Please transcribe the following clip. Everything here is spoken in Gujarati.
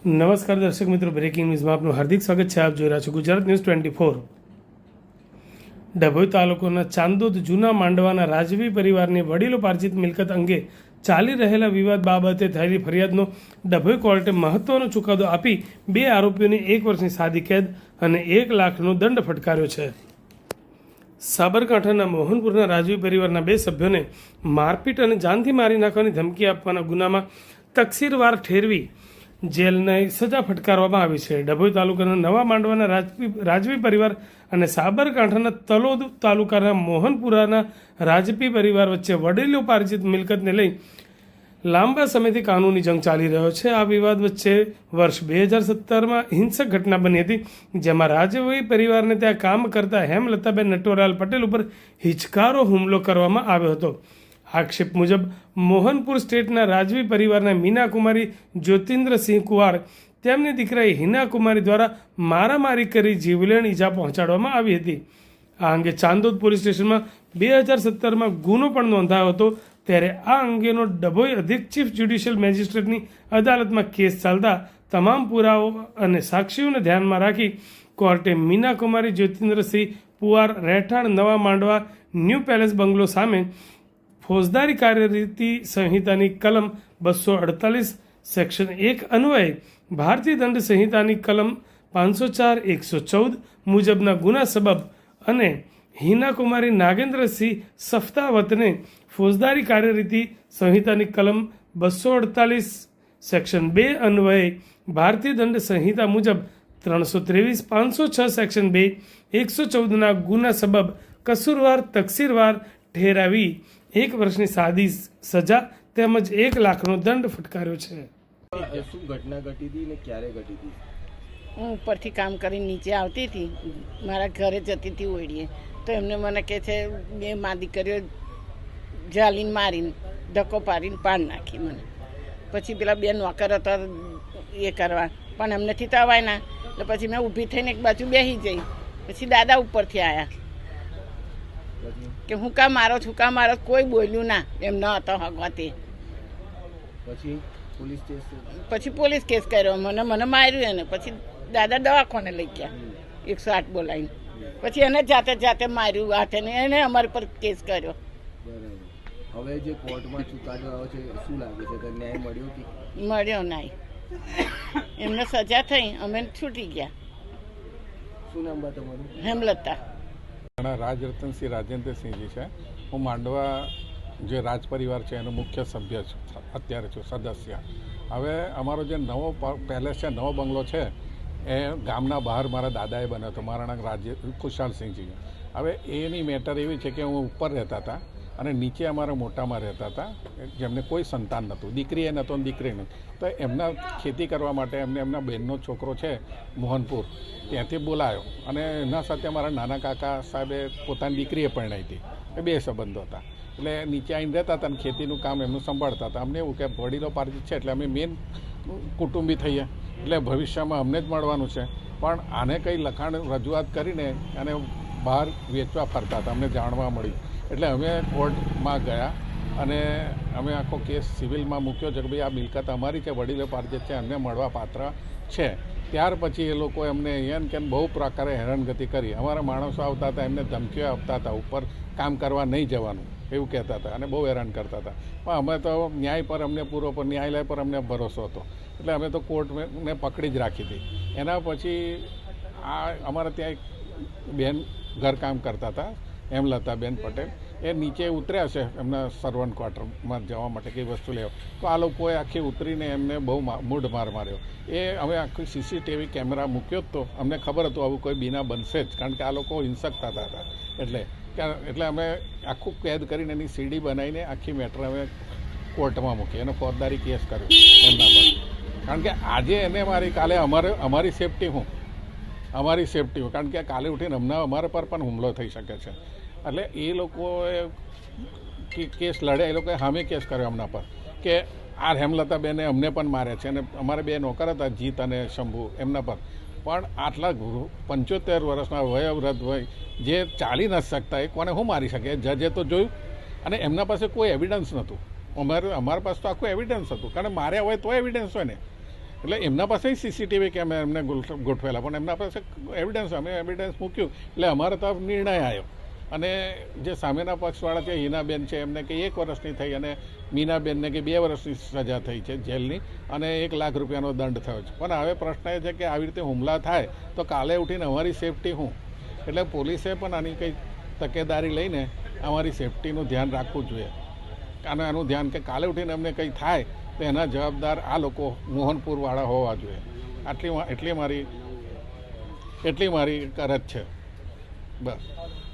નમસ્કાર દર્શક મિત્રો, બ્રેકિંગ ન્યૂઝમાં આપનું હાર્દિક સ્વાગત છે. આપ જોઈ રહ્યા છો ગુજરાત ન્યૂઝ 24. ડભોઈ તાલુકાના ચાંદોદ જૂના માંડવાના રાજવી પરિવારની વડીલોપાર્જિત મિલકત અંગે ચાલી રહેલા વિવાદ બાબતે થયેલી ફરિયાદનો ડભોઈ કોર્ટે મહત્વનો ચુકાદો આપી 2 આરોપીઓને 1 વર્ષની સાદી કેદ અને 1 લાખનો દંડ ફટકાર્યો છે. સાબરકાંઠાના મોહનપુરના રાજવી પરિવારના 2 સભ્યોને મારપીટ અને જાનથી મારી નાખવાની ધમકી આપવાના ગુનામાં તકસીરવાર ઠેરવી જેલની સજા ફટકારવામાં આવી છે. ડભોઈ તાલુકાના નવા માંડવાના રાજવી પરિવાર અને સાબરકાંઠાના તલોદ તાલુકાના મોહનપુરાના રાજપી પરિવાર વચ્ચે વડીલોપાર્જિત મિલકતને લઈ લાંબા સમયથી કાનૂની જંગ ચાલી રહ્યો છે. આ વિવાદ વચ્ચે વર્ષ 2017માં હિંસક ઘટના બની હતી, જેમાં રાજવી પરિવારને ત્યાં કામ કરતા હેમલતાબેન નટવરલાલ પટેલ ઉપર હિચકારો હુમલો કરવામાં આવ્યો હતો. આક્ષેપ મુજબ મોહનપુર સ્ટેટના રાજવી પરિવારના મીનાકુમારી જ્યોતિન્દ્રસિંહ કુંવાર તેમની દીકરાએ હિનાકુમારી દ્વારા મારામારી કરી જીવલેણ ઈજા પહોંચાડવામાં આવી હતી. આ અંગે ચાંદોદ પોલીસ સ્ટેશનમાં 2017માં ગુનો પણ નોંધાયો હતો. ત્યારે આ અંગેનો ડભોઈ અધિક ચીફ જ્યુડિશિયલ મેજિસ્ટ્રેટની અદાલતમાં કેસ ચાલતા તમામ પુરાવો અને સાક્ષીઓને ધ્યાનમાં રાખી કોર્ટે મીનાકુમારી જ્યોતિન્દ્રસિંહ પુવાર રહેઠાણ નવા માંડવા ન્યૂ પેલેસ બંગલો સામે ફોજદારી કાર્યરીતિ સંહિતાની કલમ 248 સેક્શન 1 અન્વયે ભારતીય દંડ સંહિતાની કલમ 504-114 મુજબના ગુના સબબ અને હિનાકુમારી નાગેન્દ્રસિંહ સફતાવતને ફોજદારી કાર્યરીતિ સંહિતાની કલમ 248 સેક્શન 2 અન્વયે ભારતીય દંડ સંહિતા મુજબ 323, 506 સેક્શન 2, 114ના ગુના સબબ કસૂરવાર તકસીરવાર ઠેરાવી 1 વર્ષની સાદી સજા તેમજ 1 લાખનો દંડ ફટકાર્યો છે. શું ઘટના ઘટી હતી ને ક્યારે ઘટી હતી? હું ઉપરથી કામ કરીને નીચે આવતી હતી, મારા ઘરે જતી હતી ઓળીએ, તો એમને મને કહે છે 2 મા દીકરીઓ જાલીને મારીને ધક્કો પાડીને પાડ નાખી મને. પછી પેલા 2 નોકર હતા એ કરવા, પણ એમનેથી તો અવાય ના, એટલે પછી મેં ઊભી થઈને એક બાજુ બેસી જઈ. પછી દાદા ઉપરથી આવ્યા કે હું કા મારો છું, કા મારો, કોઈ બોલ્યું ના, એમ ન હતો હગવાથી. પછી પોલીસ કેસ કર્યો, મને માર્યું એને. પછી દાદા દવાખાને લઈ ગયા 108 બોલાવીને. પછી એને જાતે માર્યું હાથે ને, એને અમારી પર કેસ કર્યો. હવે જે કોર્ટમાં ચુકાદો આવ્યો છે, શું લાગે છે કે ન્યાય મળ્યો કે મળ્યો નહીં? એમને સજા થઈ, અમે છૂટી ગયા. શું નામ બા તમારું? હેમલતા. રાજરતનસિંહ રાજેન્દ્રસિંહજી છે. હું માંડવા જે રાજ પરિવાર છે એનો મુખ્ય સભ્ય છું, અત્યારે છું સદસ્ય. હવે અમારો જે નવો પેલેસ છે, નવો બંગલો છે, એ ગામના બહાર મારા દાદાએ બન્યો હતો, મારા નામ ખુશાલસિંહજી. હવે એની મેટર એવી છે કે હું ઉપર રહેતા હતા અને નીચે અમારા મોટામાં રહેતા હતા, જેમને કોઈ સંતાન નહોતું, દીકરી એ નહોતો, દીકરી નહીં. તો એમના ખેતી કરવા માટે એમના બહેનનો છોકરો છે મોહનપુર, ત્યાંથી બોલાયો અને એના સાથે અમારા નાના કાકા સાહેબે પોતાની દીકરીએ પરણાવી હતી. એ 2 સંબંધો હતા. એટલે નીચે આવીને રહેતા હતા અને ખેતીનું કામ એમનું સંભાળતા હતા. અમને એવું કે વડીલોપાર્જિત છે એટલે અમે મેન કુટુંબી થઈએ, એટલે ભવિષ્યમાં અમને જ મળવાનું છે. પણ આને કંઈ લખાણ રજૂઆત કરીને અને બહાર વેચવા ફરતા હતા, અમને જાણવા મળ્યું. એટલે અમે કોર્ટમાં ગયા અને અમે આખો કેસ સિવિલમાં મૂક્યો છે કે ભાઈ આ મિલકત અમારી છે, વડીલોપાર્જિત છે, અમને મળવા પાત્ર છે. ત્યાર પછી એ લોકો એમને અહીંયા કે બહુ પ્રકારે હેરાનગતિ કરી. અમારા માણસો આવતા હતા, એમને ધમકીઓ આપતા હતા, ઉપર કામ કરવા નહીં જવાનું એવું કહેતા હતા અને બહુ હેરાન કરતા હતા. પણ અમે તો ન્યાય પર અમને ન્યાયાલય પર અમને ભરોસો હતો, એટલે અમે તો કોર્ટને પકડી જ રાખી હતી. એના પછી આ અમારા ત્યાં એક બેન ઘરકામ કરતા હતા, હેમલતાબેન પટેલ, એ નીચે ઉતર્યા છે એમના સર્વન્ટ ક્વાર્ટરમાં જવા માટે કંઈ વસ્તુ લેવા. તો આ લોકોએ આખી ઉતરીને એમને બહુ મૂઢ માર માર્યો. એ અમે આખી CCTV કેમેરા મૂક્યો જ તો અમને ખબર હતું આવું કોઈ બીના બનશે જ, કારણ કે આ લોકો હિંસક થતા હતા. એટલે અમે આખું કેદ કરીને એની CD બનાવીને આખી મેટર અમે કોર્ટમાં મૂકી, એનો ફોજદારી કેસ કર્યો એમના પર. કારણ કે આજે એને મારી, કાલે અમારી સેફટી અમારી સેફટી હોય, કારણ કે કાલે ઉઠીને અમારા પર પણ હુમલો થઈ શકે છે. એટલે એ લોકોએ કેસ લડે, એ લોકોએ સામે કેસ કર્યો એમના પર કે આ હેમલતાબેને અમને પણ મારે છે અને અમારે 2 નોકર હતા, જીત અને શંભુ, એમના પર પણ આટલા 75 વર્ષના વયોવૃદ્ધ હોય જે ચાલી નથી શકતા, એ કોને શું મારી શકે? જજે તો જોયું અને એમના પાસે કોઈ એવિડન્સ નહોતું. અમારા પાસે તો આખું એવિડન્સ હતું, કારણ માર્યા હોય તો એવિડન્સ હોય ને. એટલે એમના પાસે સીસીટીવી કેમેરા એમને ગોઠવેલા, પણ એમના પાસે એવિડન્સ, અમે એવિડન્સ મૂક્યું એટલે અમારા તરફ નિર્ણય આવ્યો. અને જે સામેના પક્ષવાળા છે, હિનાબેન છે, એમને કે 1 વર્ષની થઈ અને મીનાબેનને કે 2 વર્ષની સજા થઈ છે જેલની અને 1 લાખ રૂપિયાનો દંડ થયો છે. પણ હવે પ્રશ્ન એ છે કે આવી રીતે હુમલા થાય તો કાલે ઉઠીને અમારી સેફટી શું? એટલે પોલીસે પણ આની કંઈ તકેદારી લઈને અમારી સેફટીનું ધ્યાન રાખવું જોઈએ. અને આનું ધ્યાન કે કાલે ઉઠીને અમને કંઈ થાય તો એના જવાબદાર આ લોકો મોહનપુરવાળા હોવા જોઈએ. એટલી મારી અરજ છે. બસ.